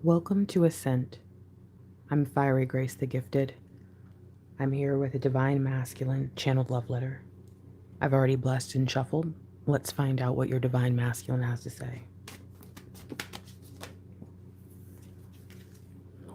Welcome to ASCENT. I'm Fiery Grace the Gifted. I'm here with a divine masculine channeled love letter. I've already blessed and shuffled. Let's find out what your divine masculine has to say.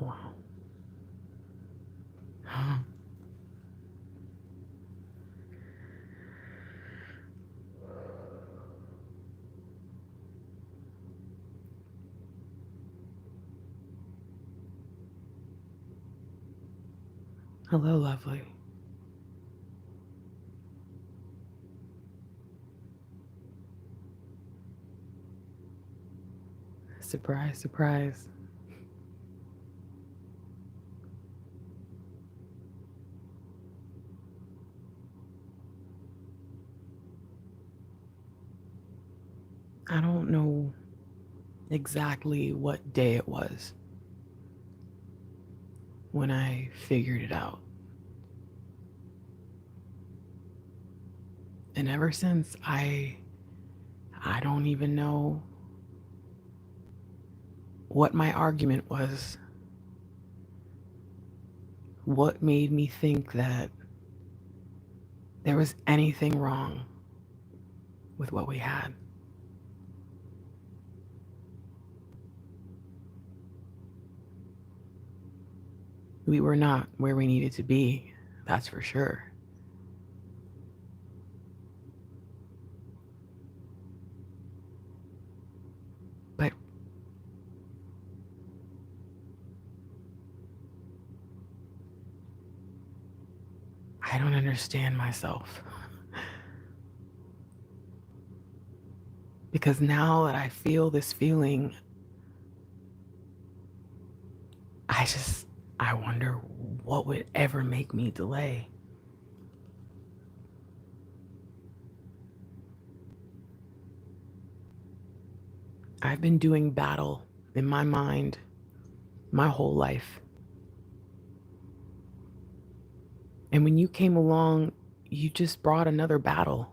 Wow. Hello, lovely. Surprise, surprise. I don't know exactly what day it was when I figured it out. And ever since, I don't even know what my argument was. What made me think that there was anything wrong with what we had. We were not where we needed to be, that's for sure. But I don't understand myself. Because now that I feel this feeling, I wonder what would ever make me delay. I've been doing battle in my mind my whole life. And when you came along, you just brought another battle.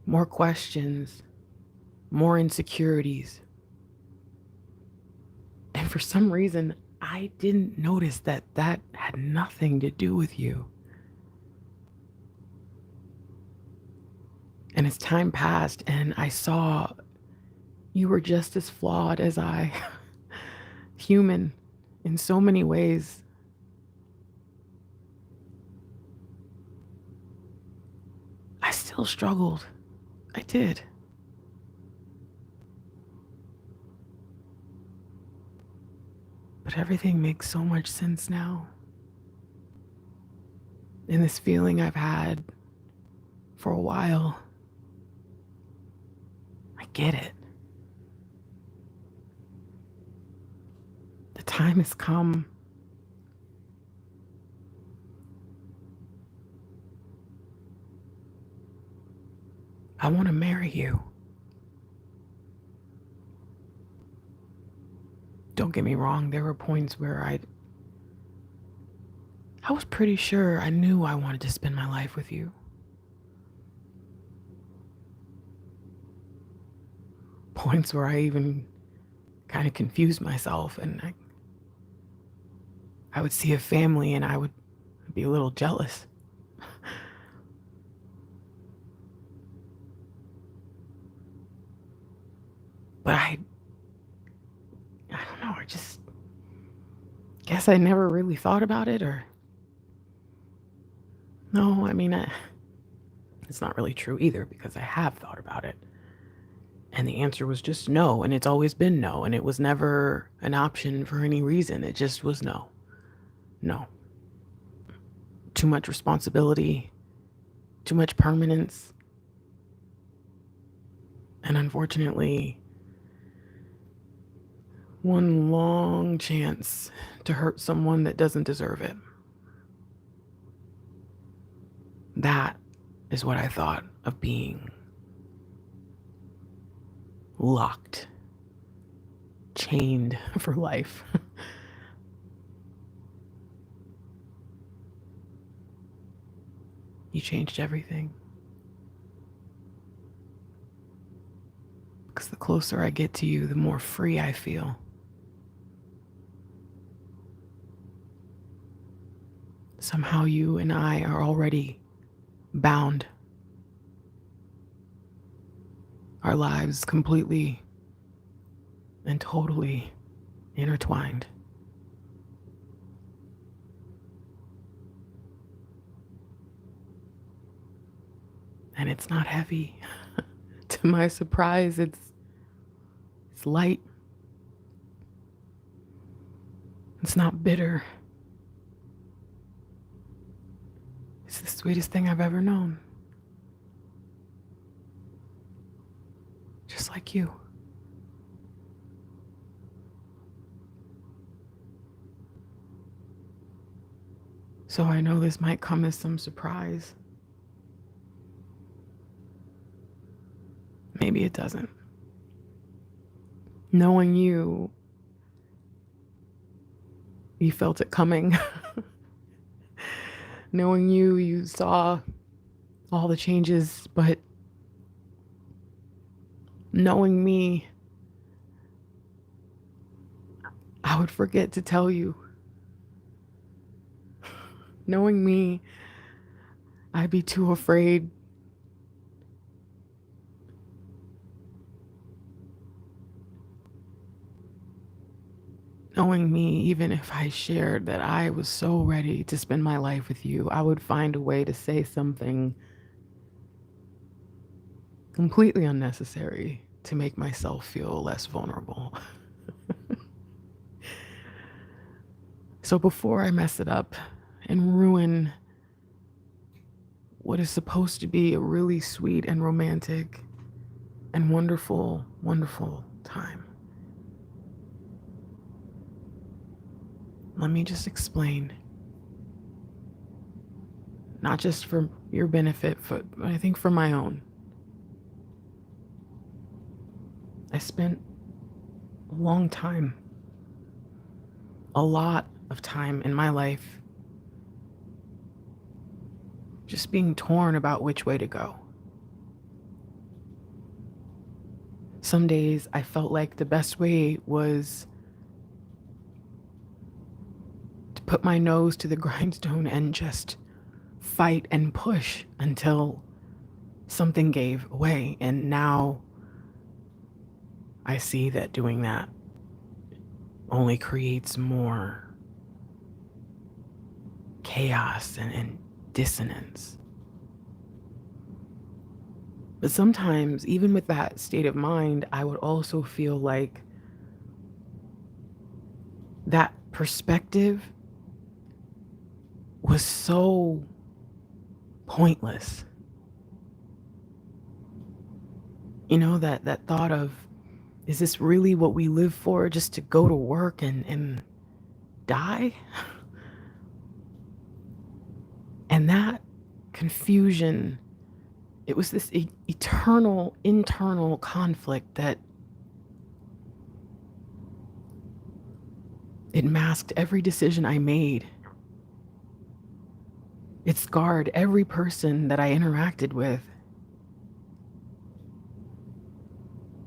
More questions, more insecurities. And for some reason, I didn't notice that had nothing to do with you. And as time passed and I saw you were just as flawed as I, human in so many ways, I still struggled. I did. But everything makes so much sense now. And this feeling I've had for a while, I get it. The time has come. I want to marry you. Don't get me wrong, there were points where I was pretty sure I knew I wanted to spend my life with you. Points where I even kind of confused myself, and I would see a family and I would be a little jealous. But I don't know, I just guess I never really thought about it, or no, I mean, it's not really true either, because I have thought about it. And the answer was just no, and it's always been no, and it was never an option for any reason. It just was no. No. Too much responsibility, too much permanence. And unfortunately, one long chance to hurt someone that doesn't deserve it. That is what I thought of being locked, chained for life. You changed everything. Because the closer I get to you, the more free I feel. Somehow you and I are already bound. Our lives completely and totally intertwined. And it's not heavy. To my surprise, it's light. It's not bitter. It's the sweetest thing I've ever known. Just like you. So I know this might come as some surprise. Maybe it doesn't. Knowing you felt it coming. Knowing you saw all the changes, but knowing me, I would forget to tell you. Knowing me, I'd be too afraid. Knowing me, even if I shared that I was so ready to spend my life with you, I would find a way to say something completely unnecessary to make myself feel less vulnerable. So before I mess it up and ruin what is supposed to be a really sweet and romantic and wonderful, wonderful time, let me just explain. Not just for your benefit, but I think for my own. I spent a long time, a lot of time in my life just being torn about which way to go. Some days I felt like the best way was to put my nose to the grindstone and just fight and push until something gave way. And now I see that doing that only creates more chaos and dissonance. But sometimes, even with that state of mind, I would also feel like that perspective was so pointless. You know, that thought of, is this really what we live for? Just to go to work and die? And that confusion, it was this eternal internal conflict that it masked every decision I made. It scarred every person that I interacted with.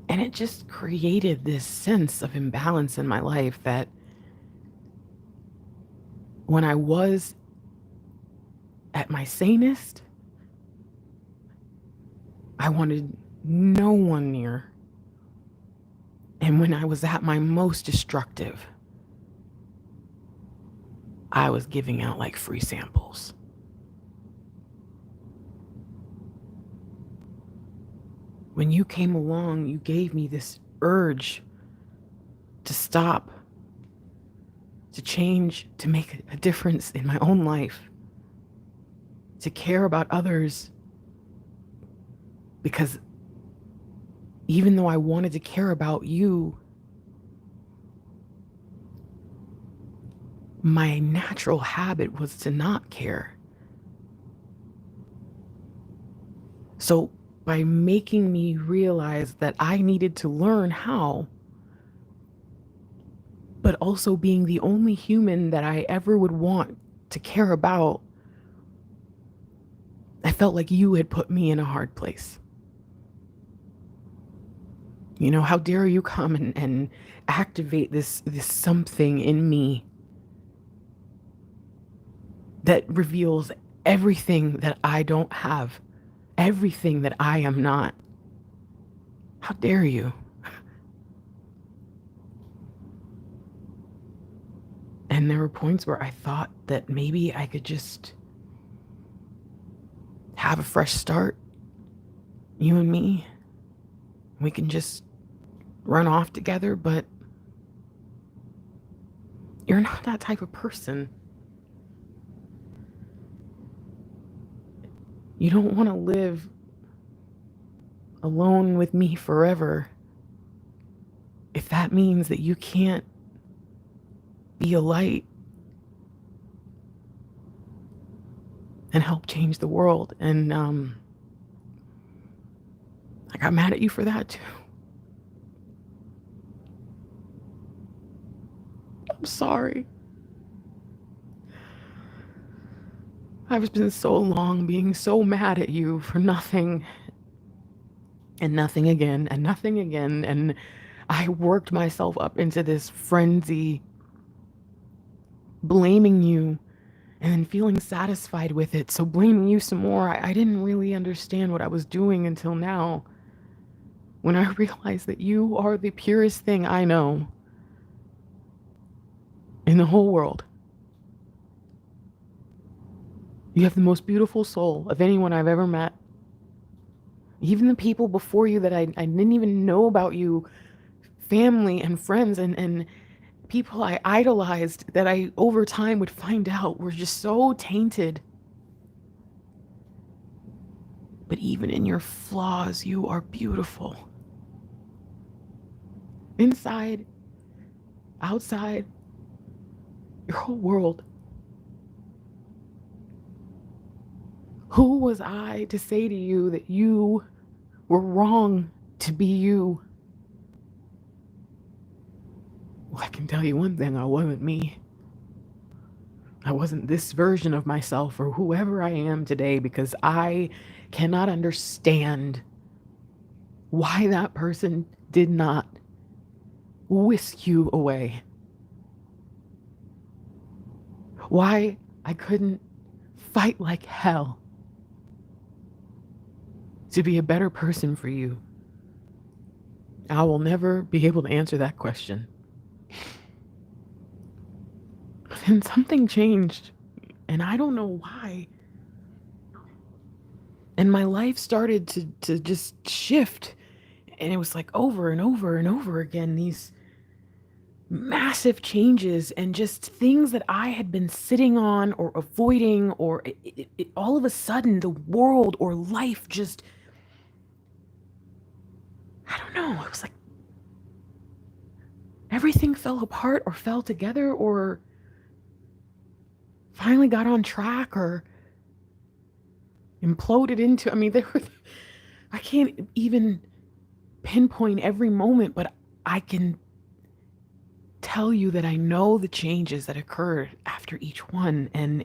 And it just created this sense of imbalance in my life that when I was at my sanest, I wanted no one near. And when I was at my most destructive, I was giving out like free samples. When you came along, you gave me this urge to stop, to change, to make a difference in my own life, to care about others. Because even though I wanted to care about you, my natural habit was to not care. So by making me realize that I needed to learn how, but also being the only human that I ever would want to care about, I felt like you had put me in a hard place. You know, how dare you come and activate this something in me that reveals everything that I don't have, everything that I am not. How dare you? And there were points where I thought that maybe I could just have a fresh start, you and me. We can just run off together, but you're not that type of person. You don't want to live alone with me forever if that means that you can't be a light and help change the world. And I got mad at you for that too. I'm sorry. I've been so long being so mad at you for nothing and nothing again and nothing again. And I worked myself up into this frenzy, blaming you and then feeling satisfied with it. So blaming you some more. I didn't really understand what I was doing until now, when I realized that you are the purest thing I know in the whole world. You have the most beautiful soul of anyone I've ever met. Even the people before you that I didn't even know about you, family and friends and people I idolized that I over time would find out were just so tainted. But even in your flaws, you are beautiful. Inside, outside, your whole world. Who was I to say to you that you were wrong to be you? Well, I can tell you one thing, I wasn't me. I wasn't this version of myself or whoever I am today, because I cannot understand why that person did not whisk you away. Why I couldn't fight like hell to be a better person for you. I will never be able to answer that question. And something changed, and I don't know why. And my life started to just shift, and it was like over and over and over again, these massive changes and just things that I had been sitting on or avoiding, or all of a sudden the world or life just, I don't know, it was like everything fell apart or fell together or finally got on track or imploded into, I can't even pinpoint every moment, but I can tell you that I know the changes that occurred after each one. And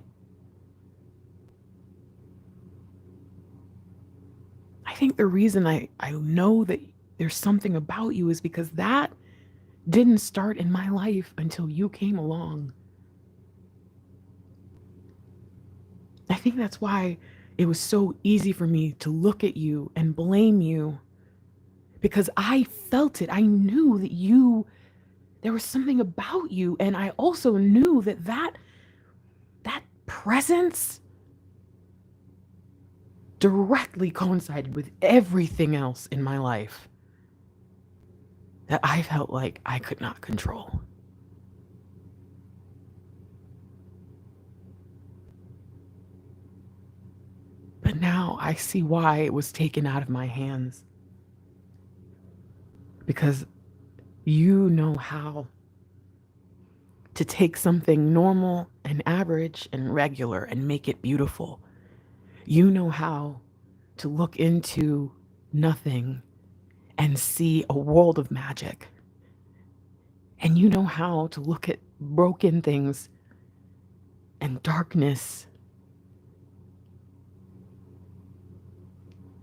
I think the reason I know that there's something about you is because that didn't start in my life until you came along. I think that's why it was so easy for me to look at you and blame you, because I felt it. I knew that there was something about you. And I also knew that presence directly coincided with everything else in my life that I felt like I could not control. But now I see why it was taken out of my hands. Because you know how to take something normal and average and regular and make it beautiful. You know how to look into nothing and see a world of magic. And you know how to look at broken things and darkness.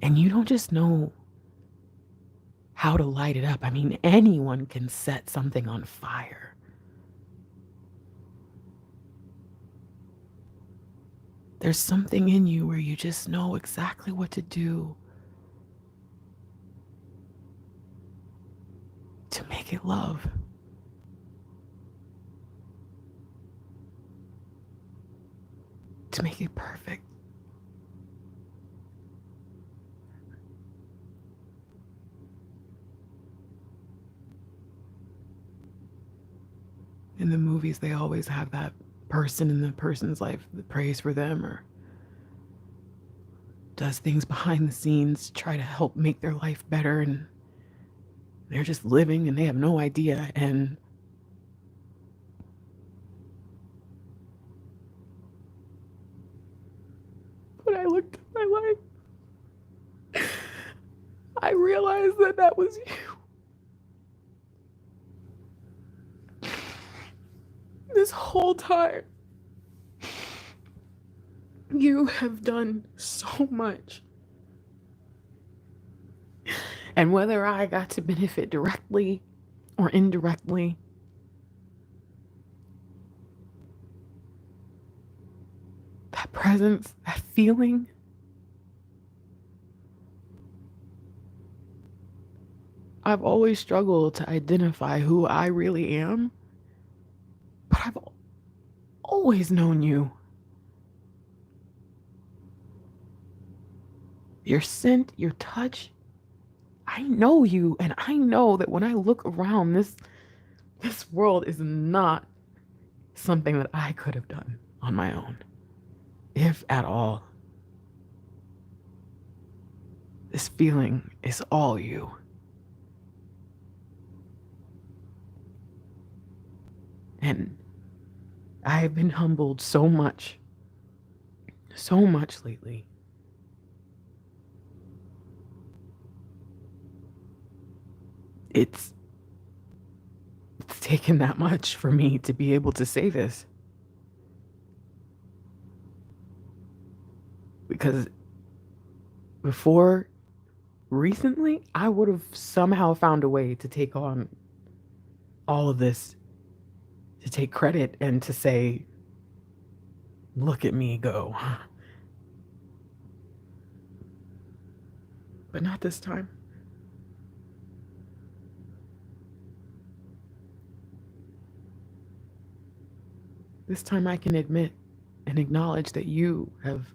And you don't just know how to light it up. Anyone can set something on fire. There's something in you where you just know exactly what to do to make it love. To make it perfect. In the movies, they always have that person in the person's life that prays for them or does things behind the scenes to try to help make their life better, and they're just living and they have no idea. And when I looked at my life, I realized that that was you. This whole time, you have done so much. And whether I got to benefit directly or indirectly, that presence, that feeling, I've always struggled to identify who I really am, but I've always known you. Your scent, your touch, I know you, and I know that when I look around, this world is not something that I could have done on my own, if at all. This feeling is all you. And I have been humbled so much lately. It's taken that much for me to be able to say this. Because before recently, I would have somehow found a way to take on all of this, to take credit and to say, look at me go. But not this time. This time I can admit and acknowledge that you have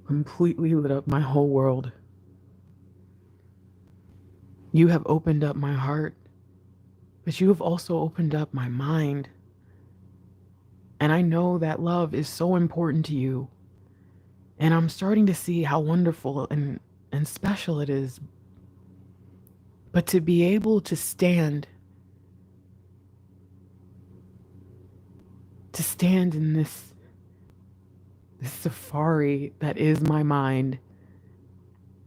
completely lit up my whole world. You have opened up my heart, but you have also opened up my mind. And I know that love is so important to you. And I'm starting to see how wonderful and special it is. But to be able to stand in this safari that is my mind,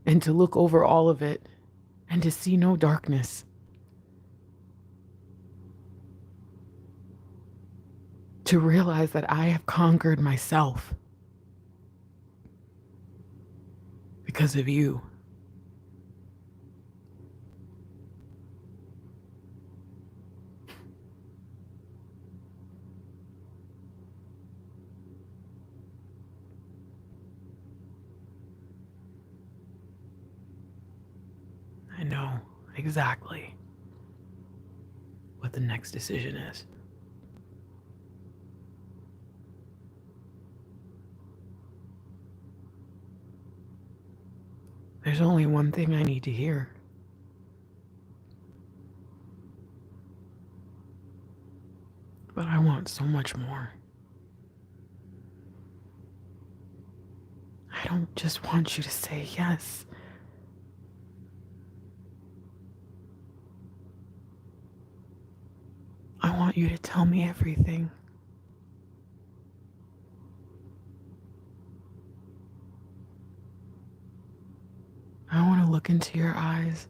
and to look over all of it and to see no darkness. To realize that I have conquered myself because of you. I know exactly what the next decision is. There's only one thing I need to hear. But I want so much more. I don't just want you to say yes. I want you to tell me everything. I want to look into your eyes.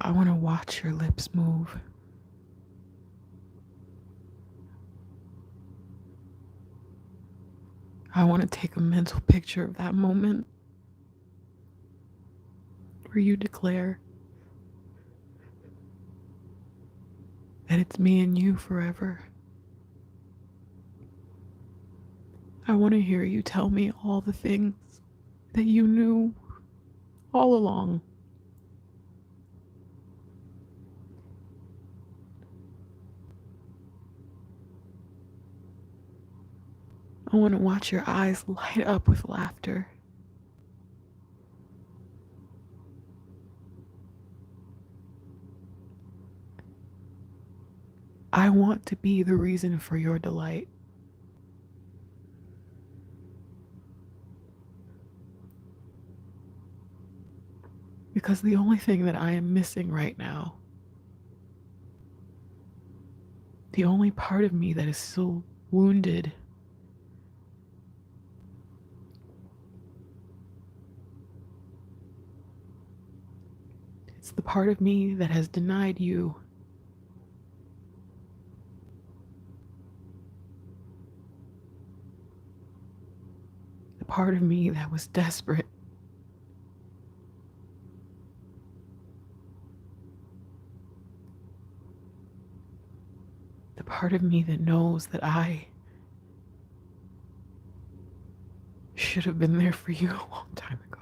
I want to watch your lips move. I want to take a mental picture of that moment where you declare that it's me and you forever. I want to hear you tell me all the things that you knew all along. I want to watch your eyes light up with laughter. I want to be the reason for your delight. Because the only thing that I am missing right now, the only part of me that is still wounded, it's the part of me that has denied you. The part of me that was desperate. The part of me that knows that I should have been there for you a long time ago.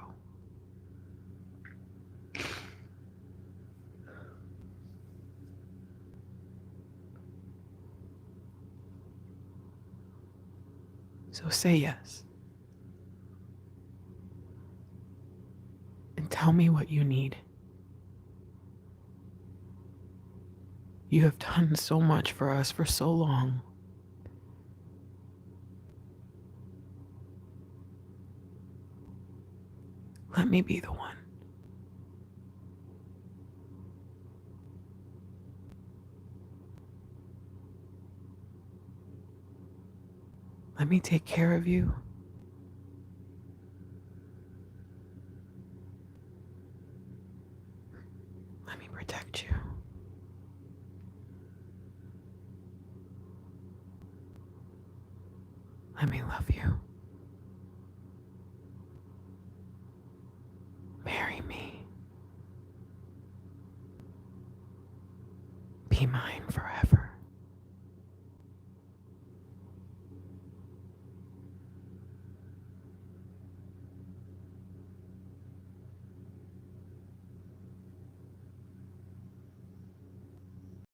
So say yes. And tell me what you need. You have done so much for us for so long. Let me be the one. Let me take care of you. Let me protect you.